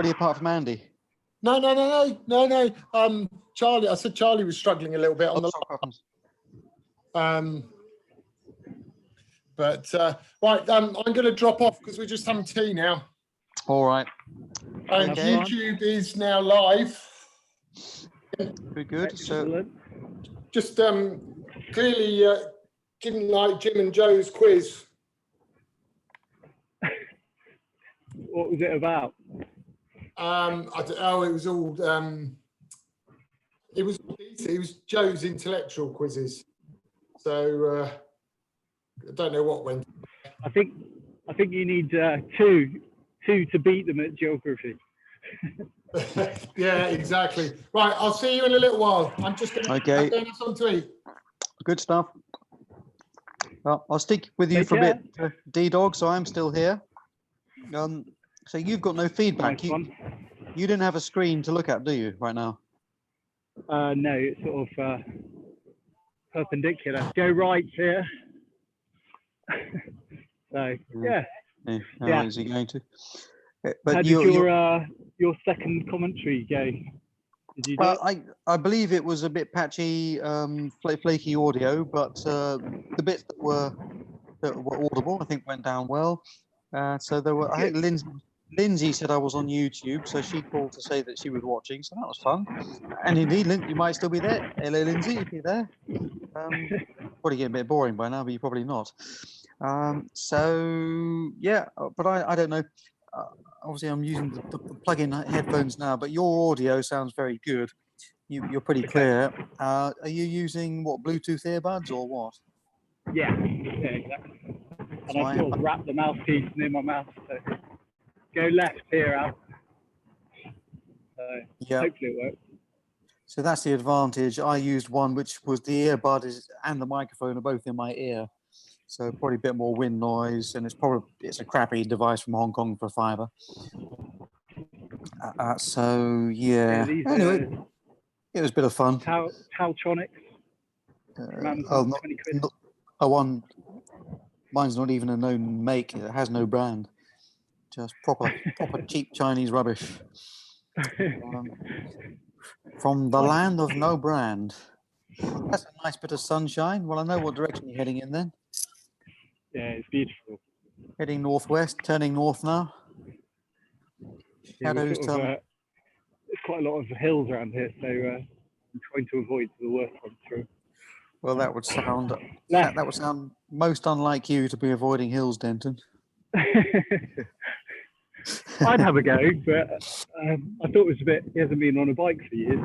Anybody apart from Andy? No. Charlie, I said Charlie was struggling a little bit on but right, I'm going to drop off because we're just having tea now. All right. And okay. YouTube is now live. Good. So just clearly didn't like Jim and Joe's quiz. What was it about? I don't know. It was all. It was Joe's intellectual quizzes. So I don't know what went. I think you need two to beat them at geography. Yeah, exactly. Right, I'll see you in a little while. I'm just going to have something to eat. Good stuff. Well, I'll stick with you for a bit, D-Dog, so I'm still here. So you've got no feedback. Nice you didn't have a screen to look at, do you, right now? No, it's sort of perpendicular. Go right here. So, yeah. How is he going to? But how did your second commentary go? Did you do it? I believe it was a bit patchy, flaky audio, but the bits that were audible, I think, went down well. So there were. I think Lindsay said I was on YouTube, so she called to say that she was watching, so that was fun. And indeed, you might still be there. Hello, Lindsay, if you're there. Probably getting a bit boring by now, but you're probably not. So yeah, but I don't know. Obviously, I'm using the plug-in headphones now, but your audio sounds very good. You're pretty clear. Are you using what, Bluetooth earbuds or what? Yeah, exactly. And I sort of wrap the mouthpiece near my mouth. So go left here, Al. Hopefully it works. So that's the advantage. I used one which was the earbud and the microphone are both in my ear. So probably a bit more wind noise, and it's a crappy device from Hong Kong for a $5. So yeah. Anyway, it was a bit of fun. Taltronics. Mine's not even a known make. It has no brand. Just proper cheap Chinese rubbish. From the land of no brand. That's a nice bit of sunshine. Well, I know what direction you're heading in then. Yeah, it's beautiful. Heading northwest, turning north now. Yeah, there's quite a lot of hills around here, so I'm trying to avoid the worst ones through. Well, that would sound most unlike you to be avoiding hills, Denton. I'd have a go, but I thought it was a bit. He hasn't been on a bike for years.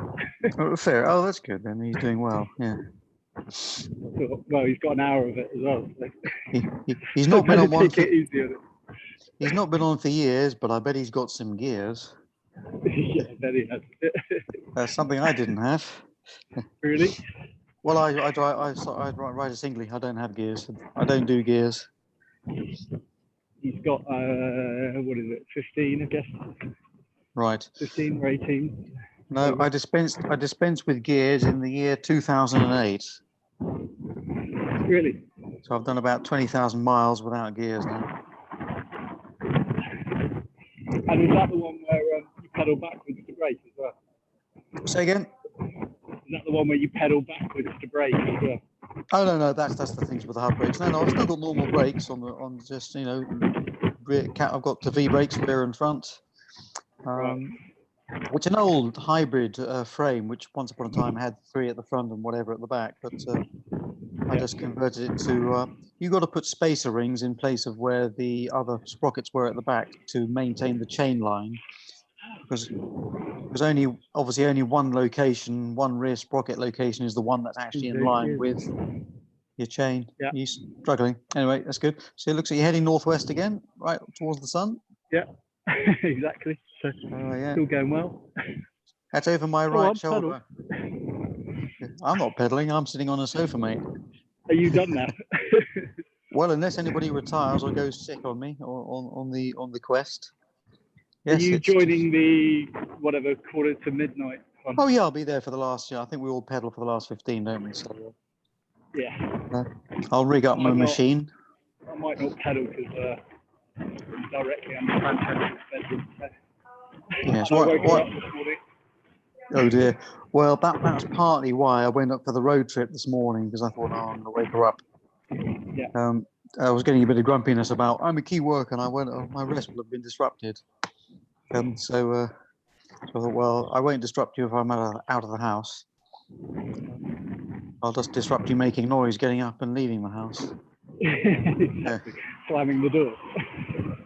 Oh, fair. Oh, that's good. Then he's doing well. Yeah. Well, he's got an hour of it as well. So. He's not been on one. He's not been on for years, but I bet he's got some gears. Yeah, I bet he has. That's something I didn't have. Really? Well, I ride a singly. I don't have gears. I don't do gears. He's got what is it? 15, I guess. Right. 15 or 18. No, I dispensed with gears in the year 2008. Really? So I've done about 20,000 miles without gears now. And is that the one where you pedal backwards to brake as well? Say again? Is that the one where you pedal backwards to brake as well? Oh no, that's the things with the hub brakes. No, I've still got normal brakes on just rear. I've got the V brakes rear and front. Which an old hybrid frame, which once upon a time had 3 at the front and whatever at the back, but I just converted it to. You got to put spacer rings in place of where the other sprockets were at the back to maintain the chain line, because only one location, one rear sprocket location is the one that's actually in line with your chain. Yeah. You're struggling. Anyway, that's good. So it looks like you're heading northwest again, right towards the sun. Yeah, exactly. So still going well. That's over my right shoulder. I'm not pedaling. I'm sitting on a sofa, mate. Are you done now? Well, unless anybody retires or goes sick on me or on the quest. Yes, are you joining the whatever quarter to midnight one? Oh yeah, I'll be there for the last. I think we all pedal for the last 15, don't we? So yeah. I'll rig up my machine. I might not pedal because I'm directly under Francesca's bedroom. So. Yes. And I woke her What? up this morning. Oh dear. Well, that's partly why I went up for the road trip this morning, because I thought, oh, I'm going to wake her up. Yeah. I was getting a bit of grumpiness about I'm a key worker and I went. Oh, my rest will have been disrupted. So I thought, well, I won't disrupt you if I'm out of the house. I'll just disrupt you making noise, getting up and leaving the house. Exactly. Slamming the door.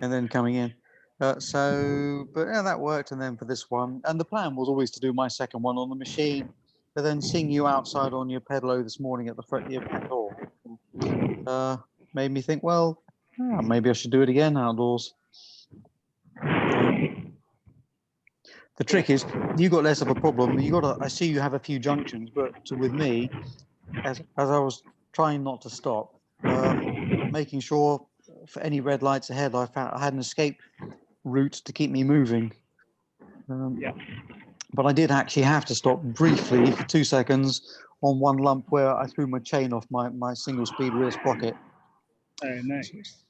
And then coming in. But yeah, that worked. And then for this one, and the plan was always to do my second one on the machine. But then seeing you outside on your pedalo this morning at the front of your back door made me think, well, maybe I should do it again outdoors. The trick is, you got less of a problem. I see you have a few junctions, but with me, as I was trying not to stop, making sure for any red lights ahead, I found I had an escape route to keep me moving. But I did actually have to stop briefly for 2 seconds on one lump where I threw my chain off my single speed rear sprocket. Oh no.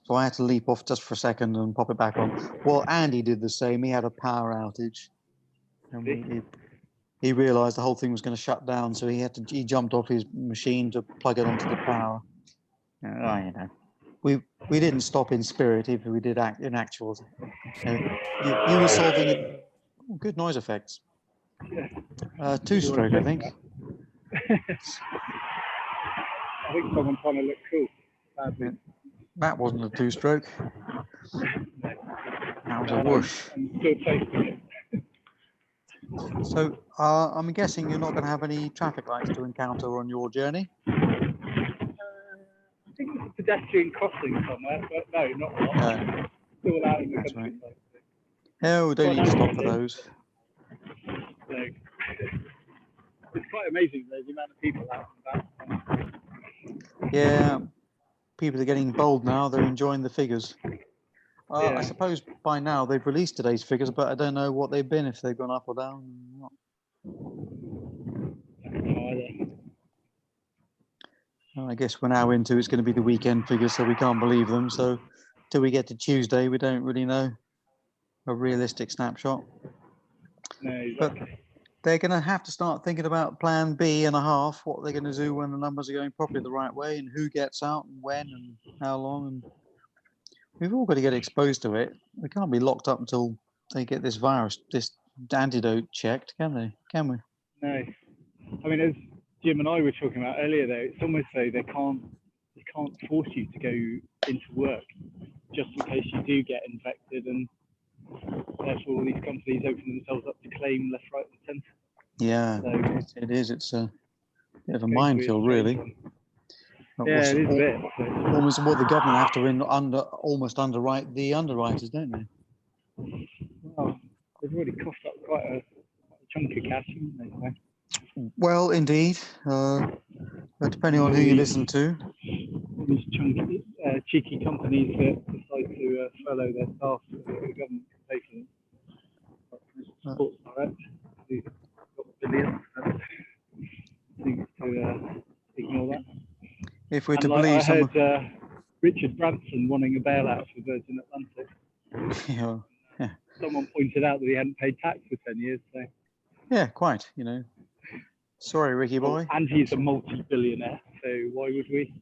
So I had to leap off just for a second and pop it back on. Well, Andy did the same. He had a power outage. And he realised the whole thing was going to shut down, so he jumped off his machine to plug it onto the power. We didn't stop in spirit, if we did act in actual. You were solving it. Good noise effects. Two-stroke, I think. I think someone's trying to look cool. That wasn't a two-stroke. That was a whoosh. I'm still tasting it. So I'm guessing you're not going to have any traffic lights to encounter on your journey? I think it's a pedestrian crossing somewhere, but no, not a lot. No. Still allowed in the That's country. right. No, we don't need to stop for those. So, it's quite amazing the amount of people out and about. Yeah, people are getting bold now. They're enjoying the figures. I suppose by now they've released today's figures, but I don't know what they've been, if they've gone up or down. I guess we're now into it's going to be the weekend figures, so we can't believe them. So till we get to Tuesday, we don't really know a realistic snapshot. No, exactly. But they're going to have to start thinking about plan B and a half, what they're going to do when the numbers are going properly the right way, and who gets out and when and how long. And we've all got to get exposed to it. We can't be locked up until they get this virus, this antidote checked, can they? Can we? No. I mean, as Jim and I were talking about earlier, though, it's almost though they can't force you to go into work just in case you do get infected, and therefore all these companies open themselves up to claim left, right, and centre. Yeah, so it is. It's a bit of a minefield, really. Yeah, it is a bit. Almost what the government have to almost underwrite the underwriters, don't they? Well, they've already coughed up quite a chunk of cash, haven't they? Well, indeed. But depending on who you listen to. These chunky, cheeky companies that decide to furlough their staff so that the government can pay for them. Like Sports Direct, who's got billions, seems to ignore that. If we're and to like believe I heard Richard Branson wanting a bailout for Virgin Atlantic. Yeah. Someone pointed out that he hadn't paid tax for 10 years. So. Yeah, quite. Sorry, Ricky boy. And he's a multi-billionaire, so why would we?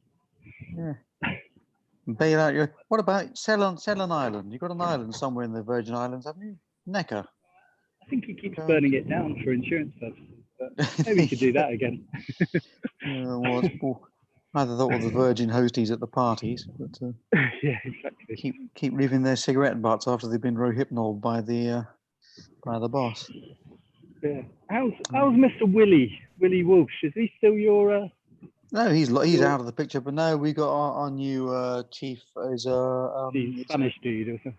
Yeah. Bail out your. What about sell an island? You've got an island somewhere in the Virgin Islands, haven't you? Necker. I think he keeps burning it down for insurance purposes, but maybe he could do that again. Either that or the Virgin hosties at the parties, but yeah, exactly. Keep leaving their cigarette butts after they've been rohypnol by the boss. Yeah. How's Mr. Willie Walsh? Is he still your? No, he's out of the picture. But no, we got our new chief is Spanish dude or something.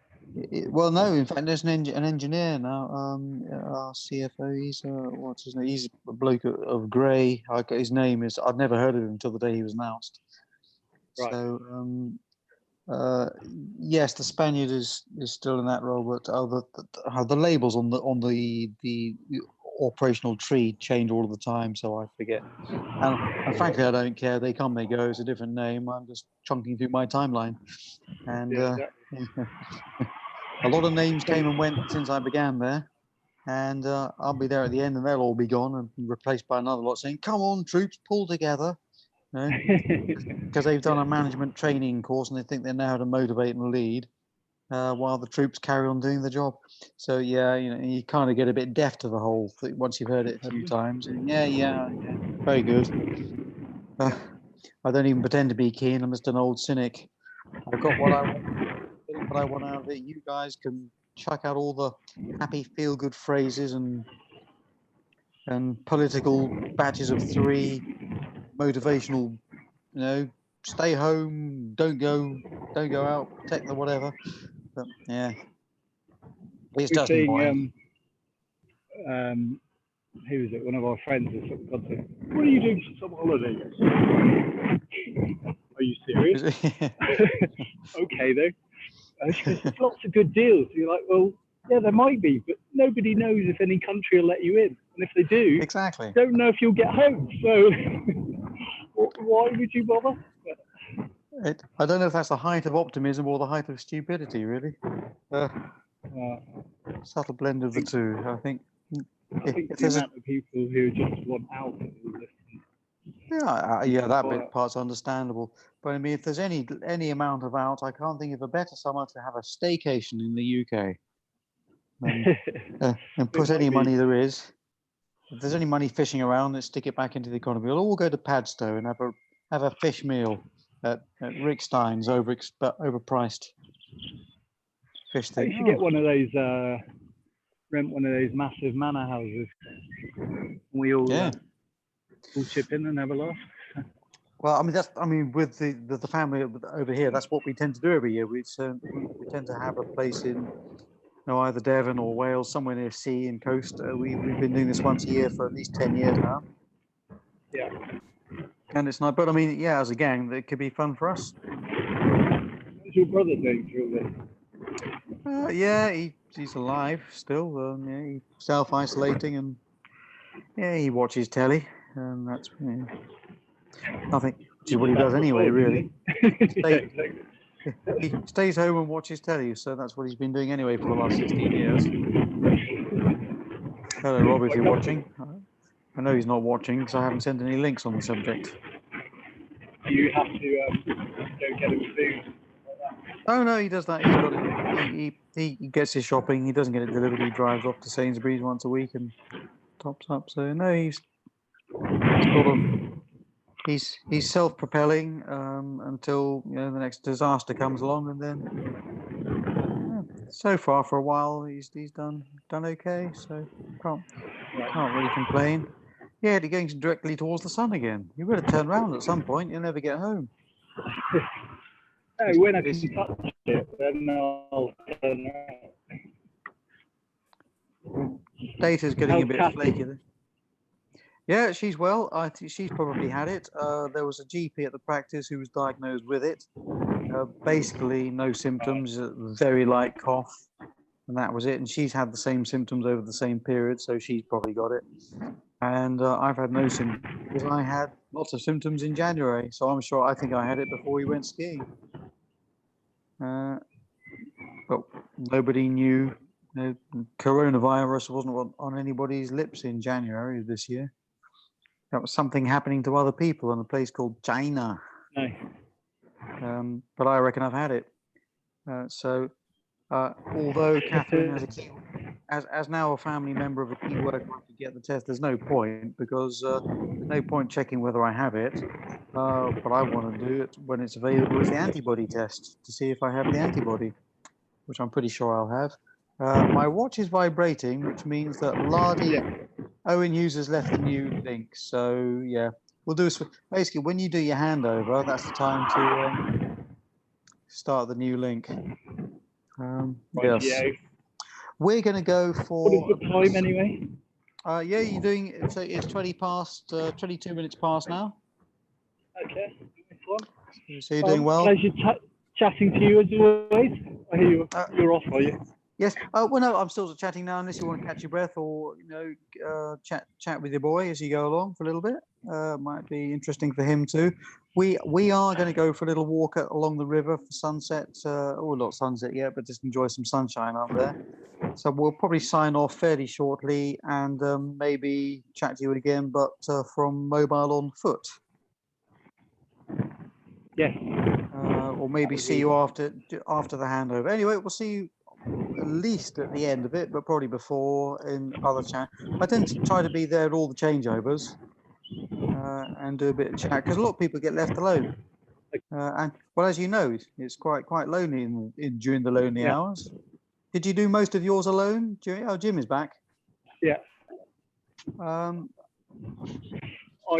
Well, no, in fact, there's an engineer now. Our CFO, he's what's his name? He's a bloke of grey. His name is. I'd never heard of him until the day he was announced. Right. So, yes, the Spaniard is still in that role, but the labels on the operational tree change all the time, so I forget. And frankly, I don't care. They come, they go. It's a different name. I'm just chunking through my timeline, and. Yeah, exactly. A lot of names came and went since I began there. and I'll be there at the end, and they'll all be gone and be replaced by another lot saying, "Come on, troops, pull together," because they've done a management training course and they think they know how to motivate and lead, while the troops carry on doing the job. So yeah, you kind of get a bit deaf to the whole thing once you've heard it a few times. And yeah, very good. I don't even pretend to be keen. I'm just an old cynic. I've got what I want out of it. You guys can chuck out all the happy, feel-good phrases and political badges of 3, motivational, stay home, don't go out, protect the whatever. But yeah, it's just annoying. Who was it? One of our friends has got to, what are you doing for some holiday? Are you serious? Okay, though. There's lots of good deals. You're like, well, yeah, there might be, but nobody knows if any country will let you in. And if they do, exactly, don't know if you'll get home. So why would you bother? I don't know if that's the height of optimism or the height of stupidity, really. Subtle blend of the two, I think. I think the amount of people who just want out of all this. Yeah, that bit part's understandable. But I mean, if there's any amount of out, I can't think of a better summer to have a staycation in the UK. And put any money there is. If there's any money fishing around, let's stick it back into the economy. We'll all go to Padstow and have a fish meal at Rick Stein's, overpriced fish thing. You should get one of those, rent one of those massive manor houses. We all chip in and have a laugh. Well, I mean, with the family over here, that's what we tend to do every year. We tend to have a place in, either Devon or Wales, somewhere near sea and coast. We've been doing this once a year for at least 10 years now. Yeah. And it's not, but I mean, yeah, as a gang, it could be fun for us. What's your brother doing through this? Yeah, he's alive still. He's self-isolating, and he watches telly, and that's nothing. Which is what he does anyway, really. He stays home and watches telly, so that's what he's been doing anyway for the last 16 years. Hello, Rob, if you're watching. I know he's not watching because I haven't sent any links on the subject. You have to go get him food. Oh no, he does that. He's got it. He gets his shopping. He doesn't get it delivered. He drives off to Sainsbury's once a week and tops up. So no, he's self-propelling until the next disaster comes along, and then so far for a while he's done okay. So can't really complain. Yeah, he's going directly towards the sun again. You better turn around at some point. You'll never get home. Hey, when I can touch it, then I'll turn around. Data's getting a bit flaky. Yeah, she's well. I think she's probably had it. There was a GP at the practice who was diagnosed with it. Basically, no symptoms, very light cough, and that was it. And she's had the same symptoms over the same period, so she's probably got it. And I've had no symptoms because I had lots of symptoms in January. So I think I had it before we went skiing. But nobody knew. Coronavirus wasn't on anybody's lips in January of this year. That was something happening to other people in a place called China. No. But I reckon I've had it. Although Catherine as now a family member of a key worker to get the test, there's no point because there's no point checking whether I have it. But I want to do it when it's available as the antibody test to see if I have the antibody, which I'm pretty sure I'll have. My watch is vibrating, which means that Lardy Owen Hughes has left a new link. So yeah, we'll do this. Basically, when you do your handover, that's the time to start the new link. Yes. We're going to go for. What is the time anyway? Yeah, you're doing. So it's 22 minutes past now. Okay. So you're doing well. Pleasure chatting to you as always. I hear you're off, are you? Yes. Well, no, I'm still chatting now. Unless you want to catch your breath or chat with your boy as you go along for a little bit. Might be interesting for him too. we are going to go for a little walk along the river for sunset. Not sunset yet, but just enjoy some sunshine up there. So we'll probably sign off fairly shortly and maybe chat to you again, but from mobile on foot. Yes. Or maybe see you after the handover. Anyway, we'll see you at least at the end of it, but probably before in other chat. I tend to try to be there at all the changeovers and do a bit of chat because a lot of people get left alone. And well, as you know, it's quite lonely during the lonely hours. Did you do most of yours alone? Oh, Jim is back. Yeah. I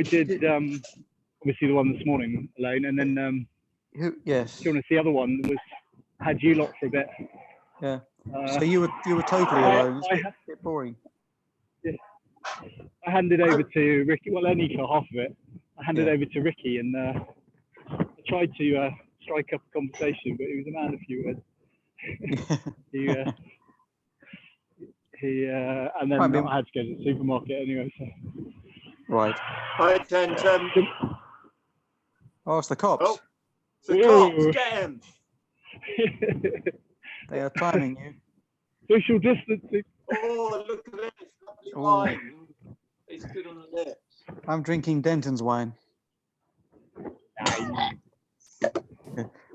did obviously the one this morning alone, and then yes. to be honest, the other one had you lot for a bit. Yeah. So you were totally alone. It's a bit boring. Yeah. I handed over to Ricky. Well, only for half of it. I handed over to Ricky, and I tried to strike up a conversation, but he was a man of few words. And then I had to go to the supermarket anyway. So. Right. Hi, Denton. Oh, it's the cops. Oh, it's the cops. Get him. They are timing you. Social distancing. Oh, look at this. Lovely wine. It's good on the lips. I'm drinking Denton's wine.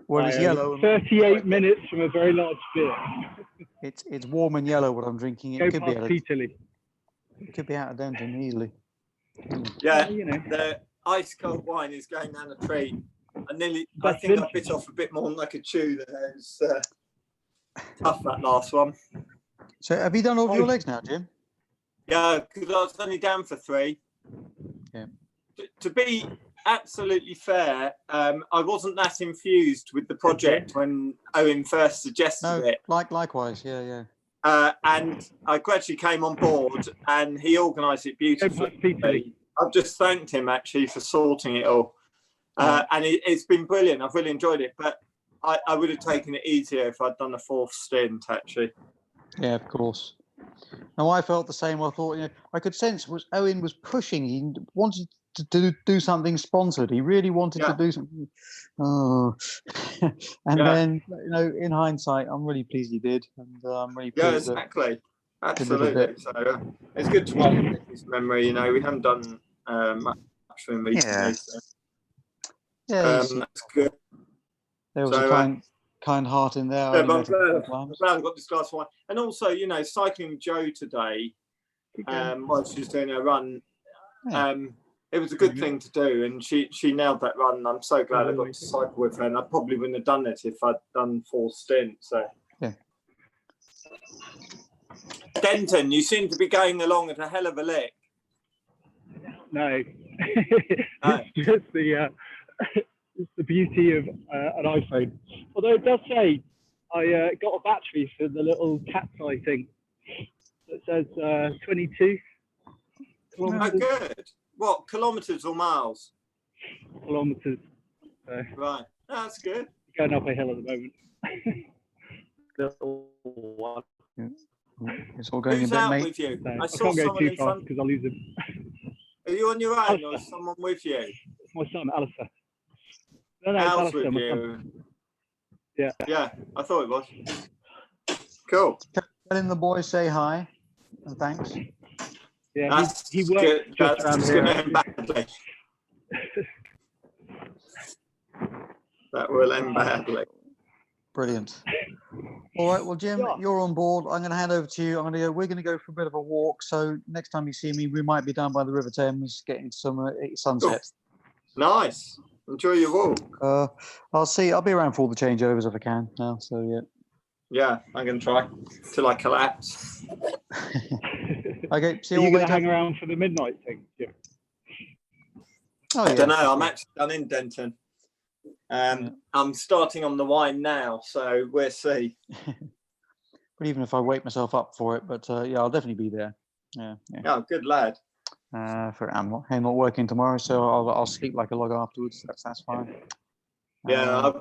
Well, it's yellow. 38 minutes from a very large beer. It's warm and yellow. What I'm drinking. It could be out of Denton easily. Yeah, the ice cold wine is going down a treat. I think I bit off a bit more than I could chew. There, it was tough, that last one. So, have you done all of your legs now, Jim? Yeah, because I was only down for 3. Yeah. To be absolutely fair, I wasn't that infused with the project when Owen first suggested it. Likewise, yeah. And I gradually came on board, and he organised it beautifully. I've just thanked him actually for sorting it all, and it's been brilliant. I've really enjoyed it, but I would have taken it easier if I'd done a 4th stint actually. Yeah, of course. No, I felt the same. I thought, I could sense Owen was pushing. He wanted to do something sponsored. He really wanted to do something. Oh, and then in hindsight, I'm really pleased he did, and I'm really pleased. Yeah, exactly. Absolutely. So it's good to have his memory. We haven't done much for him recently. So. That's good. There was a kind heart in there. Yeah, but I'm glad I got this glass of wine. And also, cycling with Jo today, while she was doing her run, it was a good thing to do, and she nailed that run. And I'm so glad I got to cycle with her, and I probably wouldn't have done it if I'd done 4 stints. So, Denton, you seem to be going along at a hell of a lick. No, it's just the beauty of an iPhone. Although it does say I got a battery for the little cat's eye thing that says 22 kilometers. Oh, good. What, kilometres or miles? Kilometres. Right, that's good. Going up a hill at the moment. Little one. It's all going Who's a bit, out mate. with you? I can't go too fast because I'll lose him. Are you on your own or is someone with you? It's my son, Alistair. No, Al's Alistair, with you. Yeah. Yeah, I thought it was. Cool. Letting the boys say hi and thanks. Yeah, he works just around here. End badly. That will end badly. Brilliant. All right, well, Jim, you're on board. I'm going to hand over to you. We're going to go for a bit of a walk. So next time you see me, we might be down by the River Thames getting some sunsets. Nice. Enjoy your walk. I'll be around for all the changeovers if I can now. So yeah. Yeah, I'm going to try till I collapse. Okay. See you. Are you going to hang around for the midnight thing? Yeah. I don't know. I'm actually done in Denton. I'm starting on the wine now, so we'll see. But even if I wake myself up for it, but I'll definitely be there. Yeah. Oh, good lad. I'm not working tomorrow, so I'll sleep like a log afterwards. That's fine. Yeah,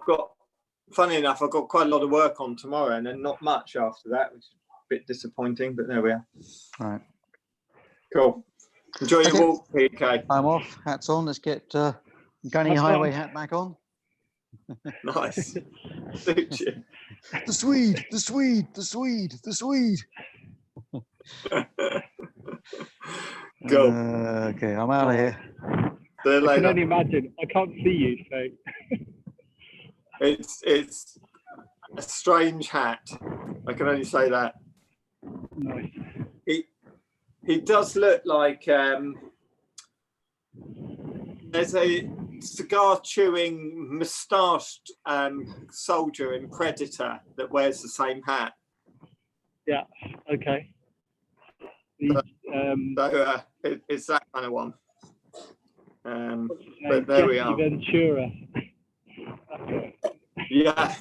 funny enough, I've got quite a lot of work on tomorrow, and then not much after that, which is a bit disappointing. But there we are. Right. Cool. Enjoy your walk, PK. I'm off. Hats on. Let's get You got any highway hat back on? Nice. Suits you. The Swede, the Swede, the Swede, the Swede. Go. Okay, I'm out of here. See you I can later. only imagine. I can't see you, so. It's a strange hat. I can only say that. Nice. He does look like there's a cigar chewing moustached soldier in Predator that wears the same hat. Yeah. Okay. So it's that kind of one. But there we are. Ventura. Yeah.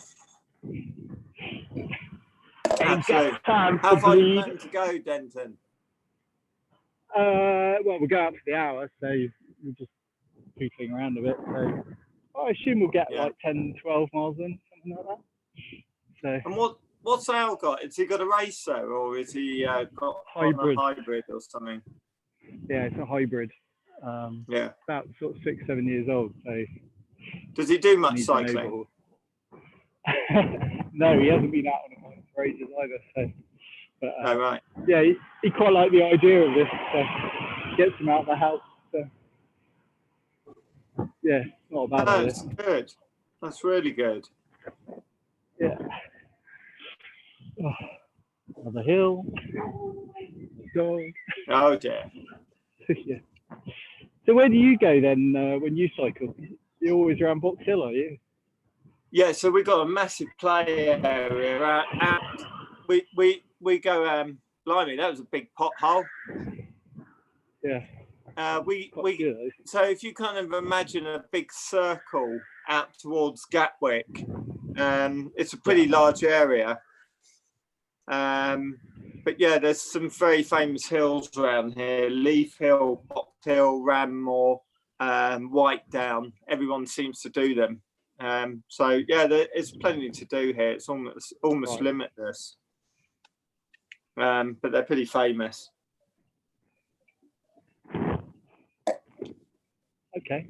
Absolutely. Time How to far you bleed. planning to go, Denton? Well, we'll go out for the hour, so we're just pootling around a bit. So I assume we'll get like 10, 12 miles in, something like that. So. And what's Al got? Has he got a racer or is he got Hybrid. a hybrid or something? Yeah, it's a hybrid. Yeah. About sort of 6, 7 years old. So. Does he do much needs an cycling? overhaul. No, he hasn't been out on a bike for ages either. So. But, Oh, right. yeah, he quite liked the idea of this. So gets him out of the house. So. Yeah, it's not a bad idea. That's good. That's really good. Yeah. Oh, another hill. Dog. Oh dear. Yeah. So where do you go then when you cycle? You're always around Box Hill, are you? Yeah, so we've got a massive play area. We go, blimey, that was a big pothole. Yeah. So if you kind of imagine a big circle out towards Gatwick, it's a pretty large area. But yeah, there's some very famous hills around here: Leaf Hill, Box Hill, Ranmore, White Down. Everyone seems to do them. So yeah, there's plenty to do here. It's almost limitless. But they're pretty famous. Okay.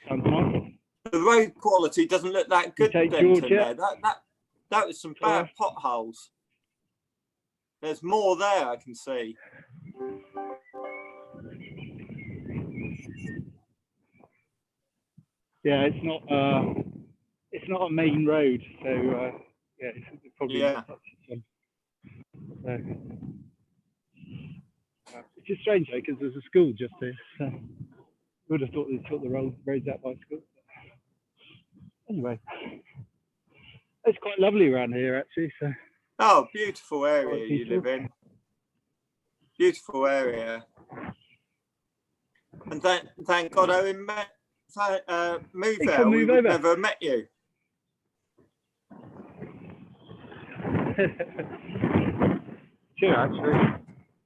Sounds nice. The road quality doesn't look that good. Denton, there. That was some bad potholes. There's more there, I can see. Yeah, it's not a main road, so yeah, it's probably not touch it. So, it's just strange though, because there's a school just here. So I would have thought they took the roads out by school. Anyway, it's quite lovely around here actually. So. Oh, beautiful area you live in. Beautiful area. And thank God Owen moved there. We would never have met you. Sure, actually.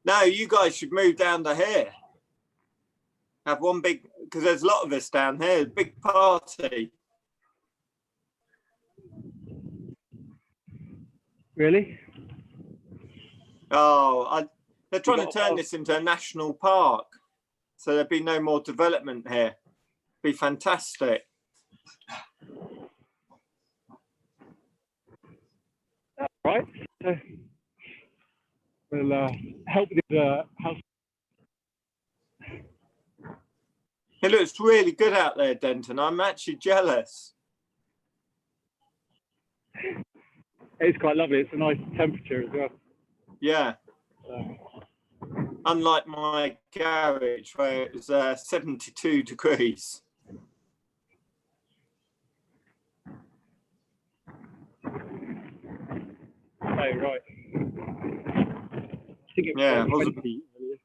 No, you guys should move down to here. Have one big, because there's a lot of us down here. Big party. Really? Oh, they're trying to turn this into a national park, so there'd be no more development here. Be fantastic. That's right. So we'll help with the house. It looks really good out there, Denton. I'm actually jealous. It's quite lovely. It's a nice temperature as well. Yeah. Unlike my garage where it was 72 degrees. Oh, right. I think it was 20 earlier,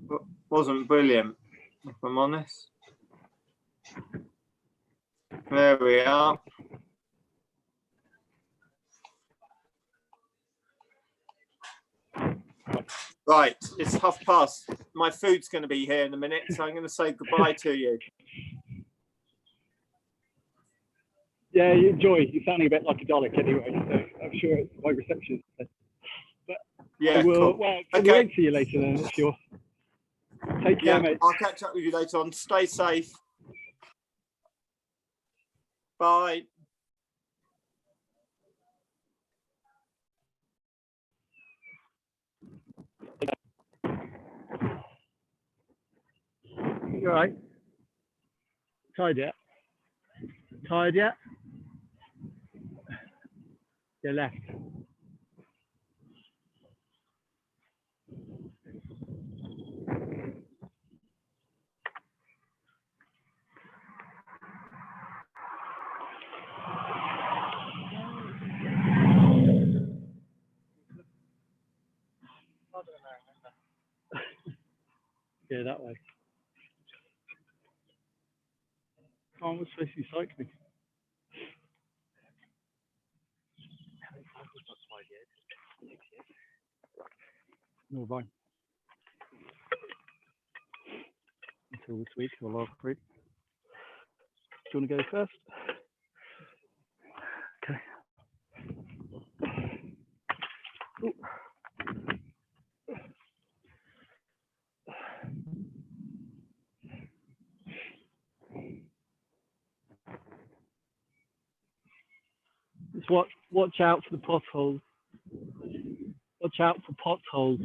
so. Wasn't brilliant, if I'm honest. There we are. Right, it's past. My food's going to be here in a minute, so I'm going to say goodbye to you. Yeah, you enjoy. You're sounding a bit like a Dalek anyway, so I'm sure it's my reception. But yeah, I will, cool. well, I won't see you later then if you're. Take care, mate. I'll catch up with you later on. Stay safe. Bye. You all right? Tired yet? Tired yet? You're left. Yeah, that way. Oh, I was supposed to be cycling. No, fine. Until this week or last week. Do you want to go first? Okay. Ooh. Just watch out for the potholes. Watch out for potholes.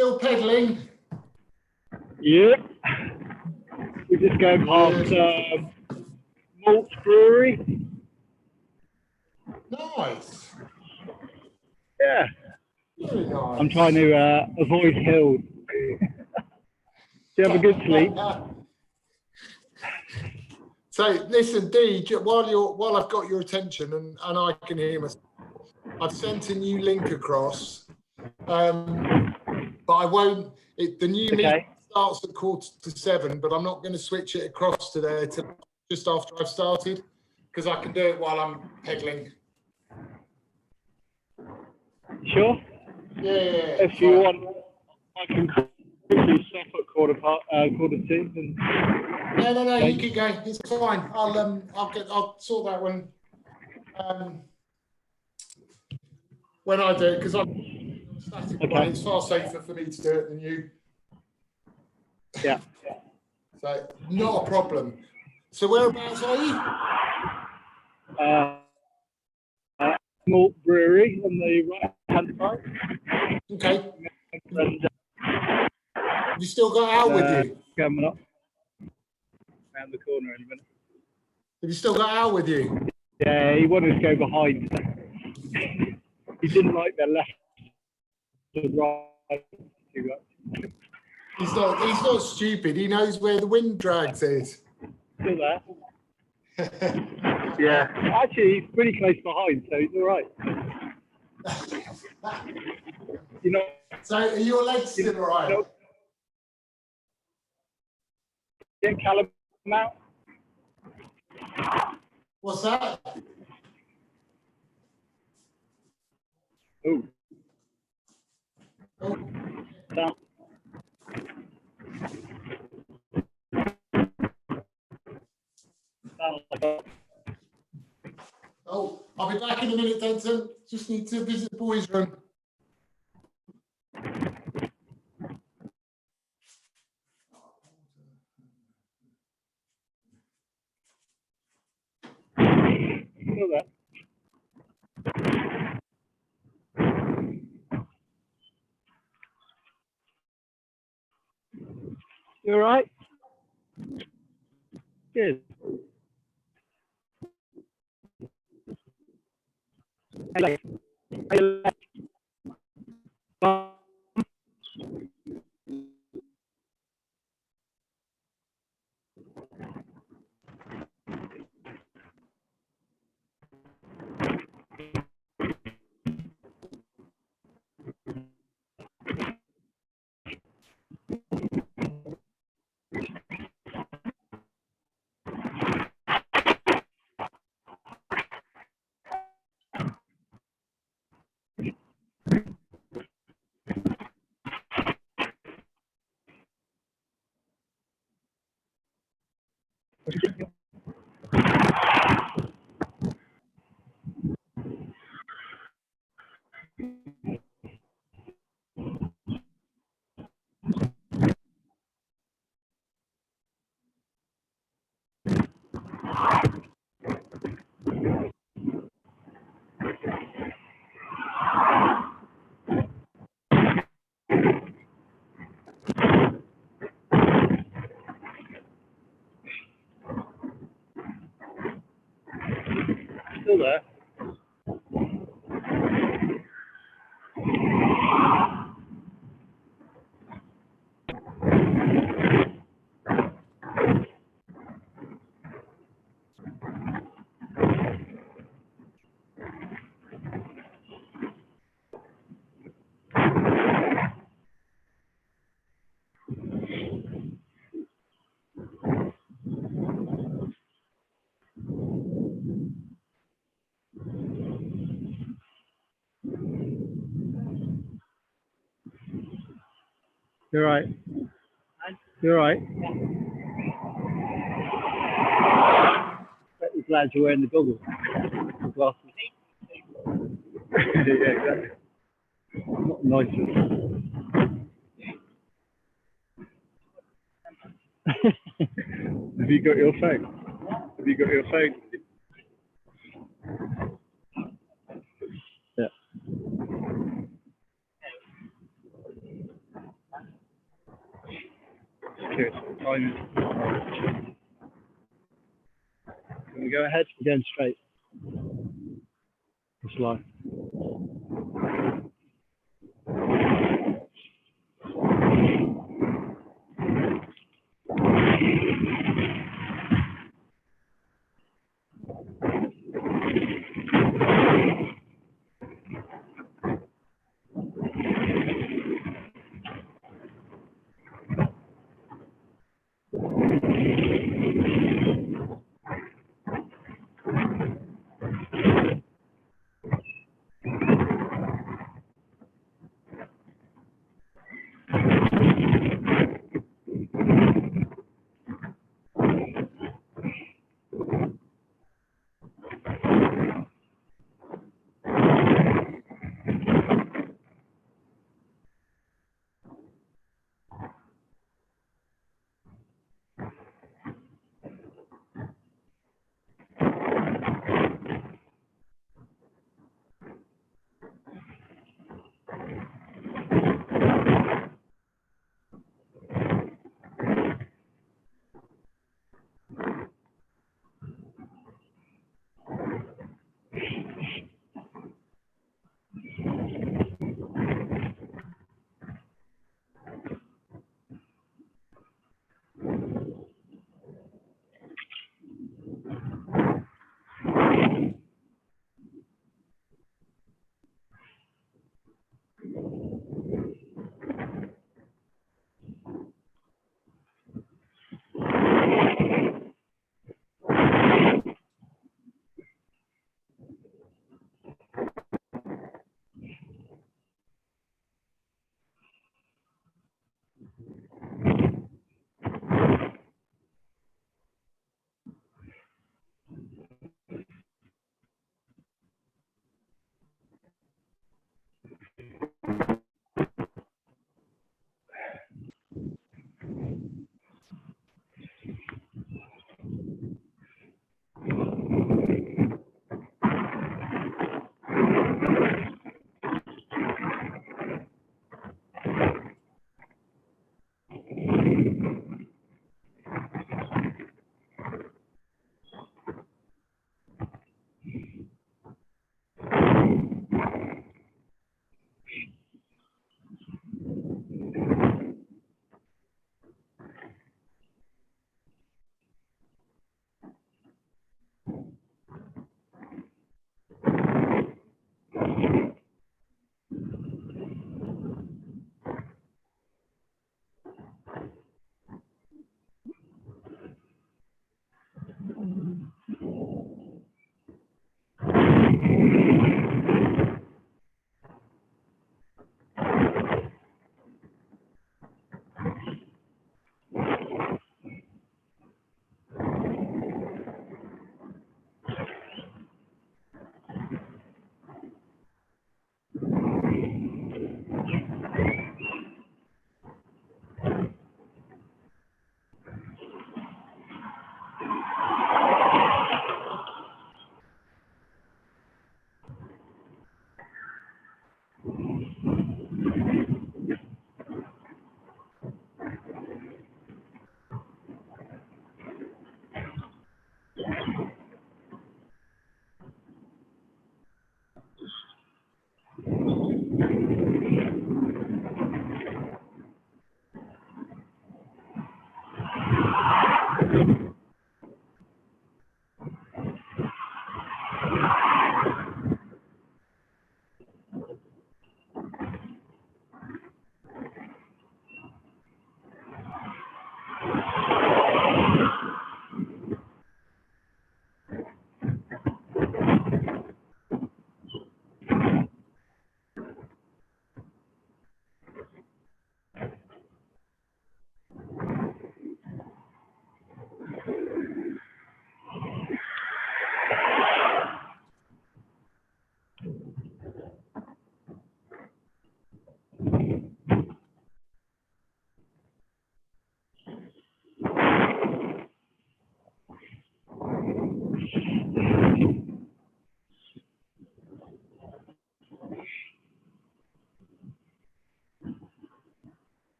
still pedalling? Yep. We're just going past Malt Brewery. Nice. Yeah. Very nice. I'm trying to avoid hills. Do you have a good sleep? So listen, Dee, while I've got your attention and I can hear myself, I've sent a new link across, but I won't. The new meeting starts at 6:45, but I'm not going to switch it across to there till just after I've started, because I can do it while I'm pedaling. Sure. Yeah. If you want, I can quickly stop at quarter two. And No. You can go. It's fine. I'll sort that when I do it, because I'm static one. It's far safer for me to do it than you. Yeah. So not a problem. So whereabouts are you? Malt Brewery on the right-hand side. Okay. And, have you still got Al with you? Coming up around the corner in a minute. Have you still got Al with you? Yeah, he wanted to go behind. He didn't like the left to right too much. He's not stupid. He knows where the wind drags is. Still there. Yeah. Actually, he's pretty close behind, so he's all right. You know. So are your legs still all right? Get Callum out. What's that? Oh. Down. Oh, I'll be back in a minute, Denton. Just need to visit the boys' room. Still there. You all right? Good. Hello. Still there. You're right. You're right. I'm glad you're wearing the goggles. The glasses. Yeah, exactly. Not nice. Have you got your phone? Have you got your phone? Yeah. Just curious what the time is. Can we go ahead? We're going straight. It's live.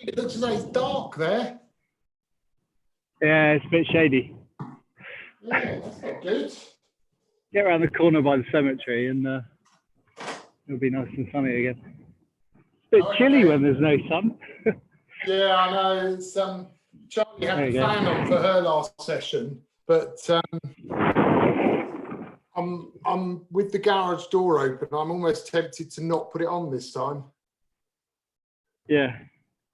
It looks as though it's dark there. Yeah, it's a bit shady. Yeah, that's not good. Get around the corner by the cemetery and it'll be nice and sunny again. It's a bit chilly when there's no sun. Yeah, I know. It's Charlie had the fan on for her last session, but I'm with the garage door open. I'm almost tempted to not put it on this time. Yeah.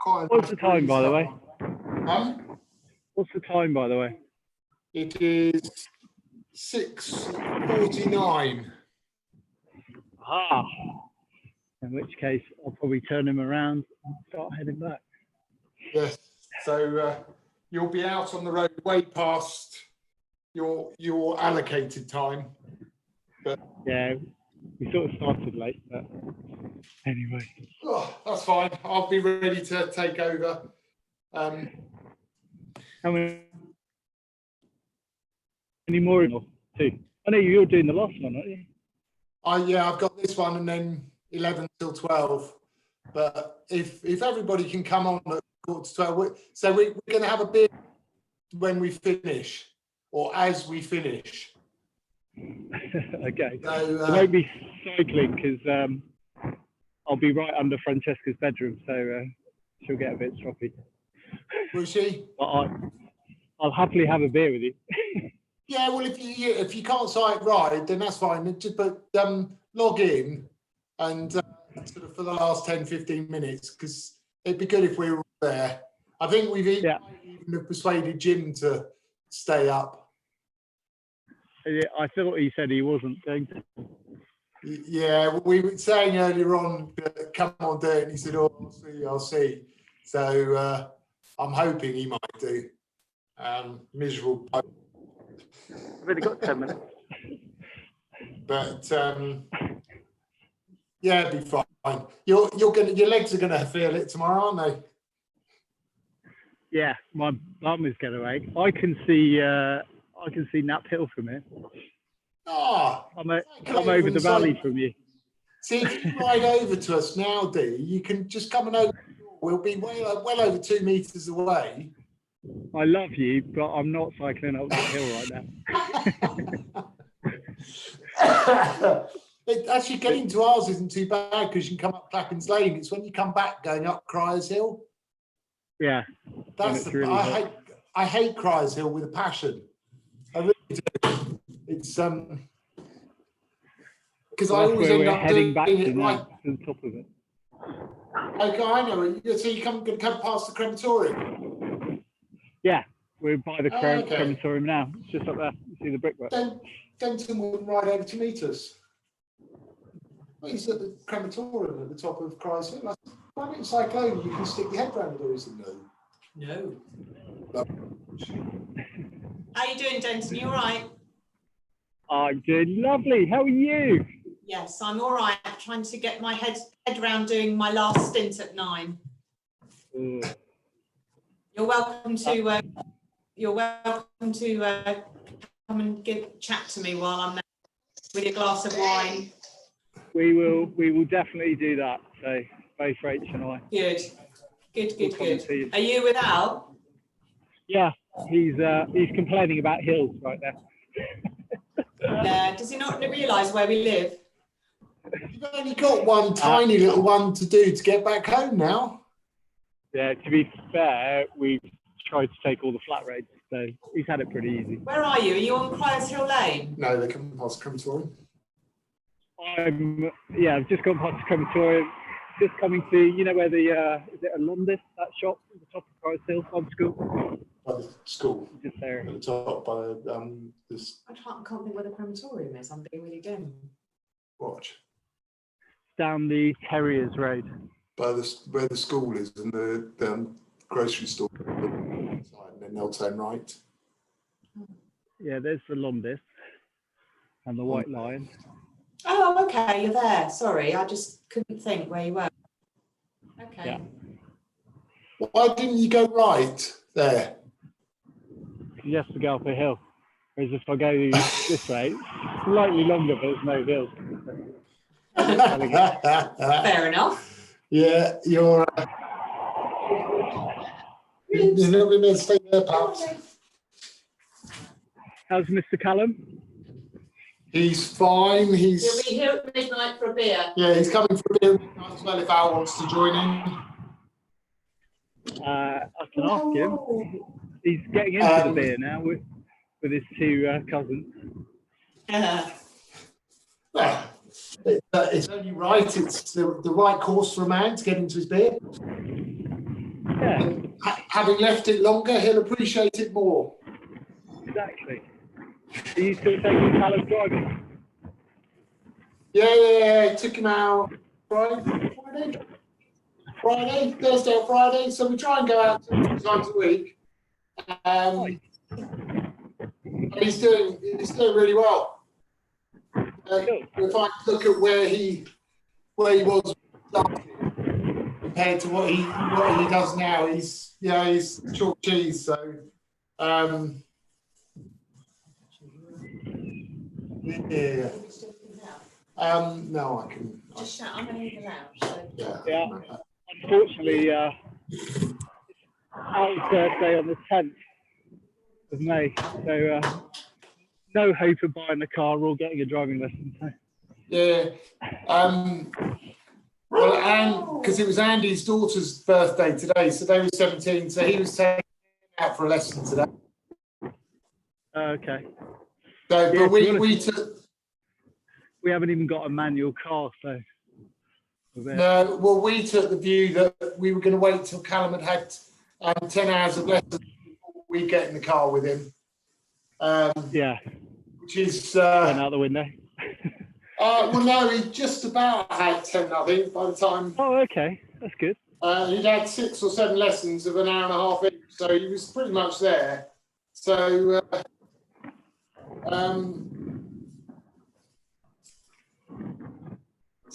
What's the time, by the way? What's the time, by the way? It is 6:49. Ah. In which case, I'll probably turn him around and start heading back. Yes. So you'll be out on the road way past your allocated time. But yeah, we sort of started late, but anyway. Oh, that's fine. I'll be ready to take over. How many more? Two. I know you're doing the last one, aren't you? Yeah, I've got this one and then 11 till 12. But if everybody can come on at 11:45, so we're going to have a beer when we finish, or as we finish. Okay. So, I won't be cycling because I'll be right under Francesca's bedroom, so she'll get a bit stroppy. Will she? But I'll happily have a beer with you. Yeah, well, if you can't sight ride, then that's fine. Just log in and sort of for the last 10-15 minutes, because it'd be good if we were there. I think we've even persuaded Jim to stay up. I thought he said he wasn't going to. Yeah, we were saying earlier on, come on, do it. And he said, oh, I'll see. So I'm hoping he might do. Miserable. I've only got 10 minutes. But yeah, it'll be fine. Your legs are gonna feel it tomorrow, aren't they? Yeah, my bum is going to ache. I can see Knapp Hill from here. Oh, I'm over the valley from you. See, if you ride over to us now, Dee, you can just come and over. We'll be well over 2 meters away. I love you, but I'm not cycling up the hill right now. Actually, getting to ours isn't too bad because you can come up Clappins Lane. It's when you come back going up Criers Hill. Yeah, that's really I hate Criers Hill with a passion. I really do. It's because I always end up heading back doing it right to the top of it. Okay, I know. So you're going to come past the crematorium. Yeah, we're by the crematorium now. It's just up there. You see the brickwork. Denton wouldn't ride over to meet us. Well, he's at the crematorium at the top of Criers Hill. Why don't you cycle over? You can stick your head round the door. He said, no. How are you doing, Denton? You all right? I'm doing lovely. How are you? Yes, I'm all right. Trying to get my head around doing my last stint at 9. You're welcome to. Come and chat to me while I'm there with a glass of wine. We will definitely do that. So both Rach and I. Good. Are you with Al? Yeah, he's complaining about hills right now. Yeah. Does he not realise where we live? You've only got one tiny little one to do to get back home now. Yeah. To be fair, we've tried to take all the flat roads, so he's had it pretty easy. Where are you? Are you on Criers Hill Lane? No, they come past the crematorium. I've just gone past the crematorium. Just coming to, you know where the is it a Londis, that shop at the top of Criers Hill by the school? By the school. Just there. At the top by this. I can't think where the crematorium is. I'm being really dim. Watch. Down the Terriers Road. By where the school is and the grocery store, and then they'll turn right. Yeah, there's the Londis and the White Lion. Oh, okay, you're there. Sorry, I just couldn't think where you were. Okay. Yeah. Why didn't you go right there? You have to go up a hill. Whereas if I go this way, it's slightly longer, but there's no hill. Fair enough. Yeah, you're. You're not going to stay there, perhaps. How's Mr. Callum? He's fine. He'll be here at midnight for a beer. Yeah, he's coming for a beer at midnight as well if Al wants to join in. I can ask him. He's getting into the beer now with his two cousins. Well, it's only right. It's the right course for a man to get into his beer. Yeah. And having left it longer, he'll appreciate it more. Exactly. Are you still taking Callum driving? Yeah. Took him out Thursday or Friday. So we try and go out 2 times a week. And he's doing really well. If I look at where he was compared to what he does now, he's chalk cheese. So yeah. No, I can Just shout, I'm in the lounge. So. Yeah. Unfortunately, Al's birthday on the 10th of May, so no hope of buying a car or getting a driving lesson. So. Yeah. Well, and because it was Andy's daughter's birthday today, so they were 17, so he was taken out for a lesson today. Okay. So, Yeah, but we took. We haven't even got a manual car, so. No, well, we took the view that we were going to wait till Callum had 10 hours of lessons before we get in the car with him. Yeah. Which is. Went out the window. Well, no, he just about had 10, I think, by the time. Oh, okay. That's good. He'd had 6 or 7 lessons of an hour and a half each, so he was pretty much there. So,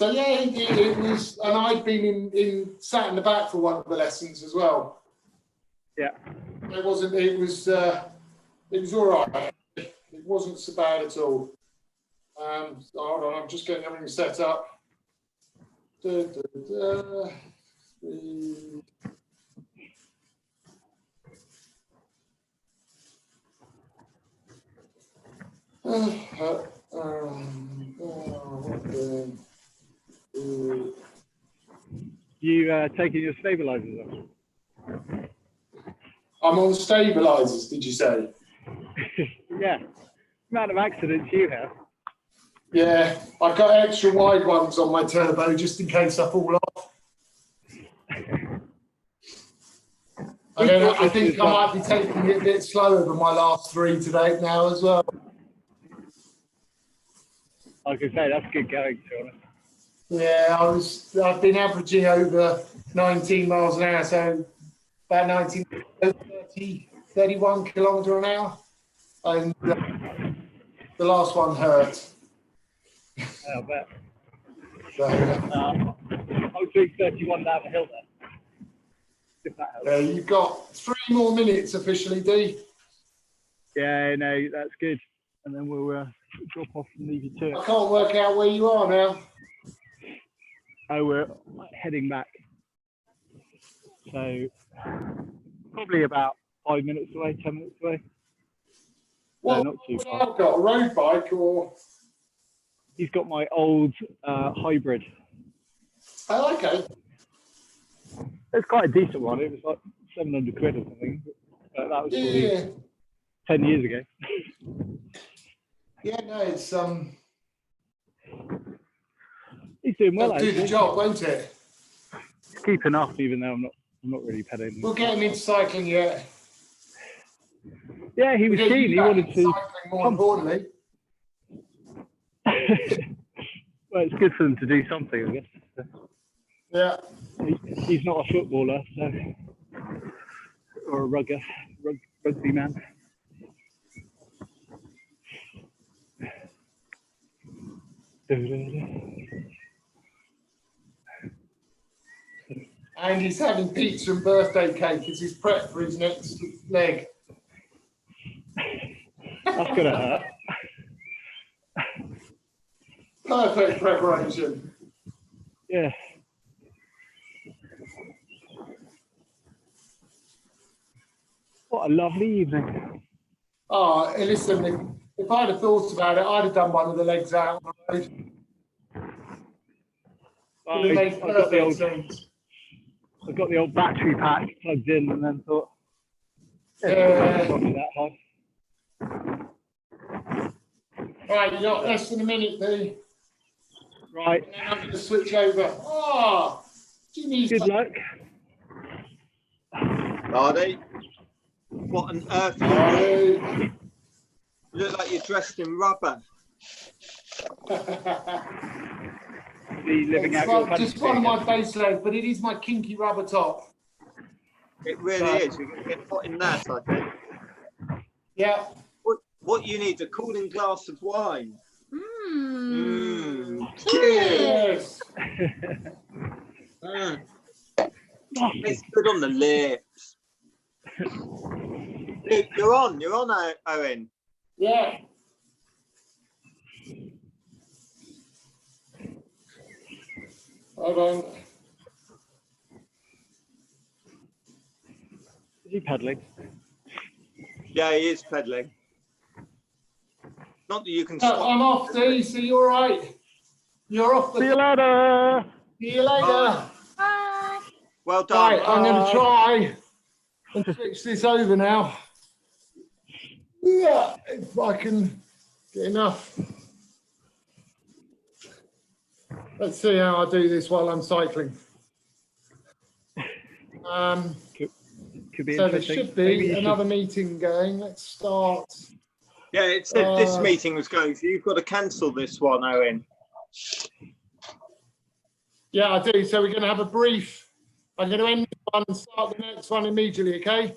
yeah, it was, and I'd been sat in the back for one of the lessons as well. Yeah. It was all right. It wasn't so bad at all. Hold on, I'm just getting everything set up. You taking your stabilizers off? I'm on stabilizers, did you say? Yeah. The amount of accidents you have. Yeah, I've got extra wide ones on my turbo just in case I fall off. And then I think I might be taking it a bit slower than my last 3 today now as well. I can say that's good going, to be honest. Yeah, I've been averaging over 19 miles an hour, so about 31 kilometre an hour. And the last one hurt. I bet. So, I was doing 31 down the hill there. If that helps. You've got 3 more minutes officially, D. Yeah, no, that's good. And then we'll drop off and leave you to it. I can't work out where you are now. Oh, we're heading back. So probably about 5 minutes away, 10 minutes away. Well, not too far. I've got a road bike or. He's got my old hybrid. Oh, okay. It's quite a decent one. It was like 700 quid or something. But that was 10 years ago. Yeah, no, it's He's doing well. It'll do the job, won't it? He's keeping up, even though I'm not really pedaling. We'll get him into cycling yet. Yeah, he was keen. He wanted to. Cycling, more importantly. Well, it's good for them to do something, I guess. Yeah. He's not a footballer, so, or a rugby man. And he's having pizza and birthday cake as his prep for his next leg. That's gonna hurt. Perfect preparation. Yeah. What a lovely evening. Oh, listen, if I'd have thought about it, I'd have done one of the legs out on the road. I've got the old battery pack plugged in and then thought, yeah. Not that hard. Right, you got less than a minute, Lee. Right. And then I'm going to switch over. Oh, Jimmy's Good luck. Lardy, what on earth are you doing? You look like you're dressed in rubber. Living It's out just one of my base legs, but it is my kinky rubber top. It really is. You're going to get hot in that, I think. Yeah. What you need, a cooling glass of wine. Cheers. It's good on the lips. You're on, Owen. Yeah. Hold on. Is he pedalling? Yeah, he is pedalling. Not that you can No, stop. I'm off, Dee. See you all right. You're off the. See you later. See you later. Bye. Well done. Right, I'm going to try and switch this over now. Yeah, if I can get enough. Let's see how I do this while I'm cycling. Could be so there interesting. should be another meeting going. Let's start. Yeah, it said this meeting was going, so you've got to cancel this one, Owen. Yeah, I do. So we're going to have a brief. I'm going to end this one and start the next one immediately, okay?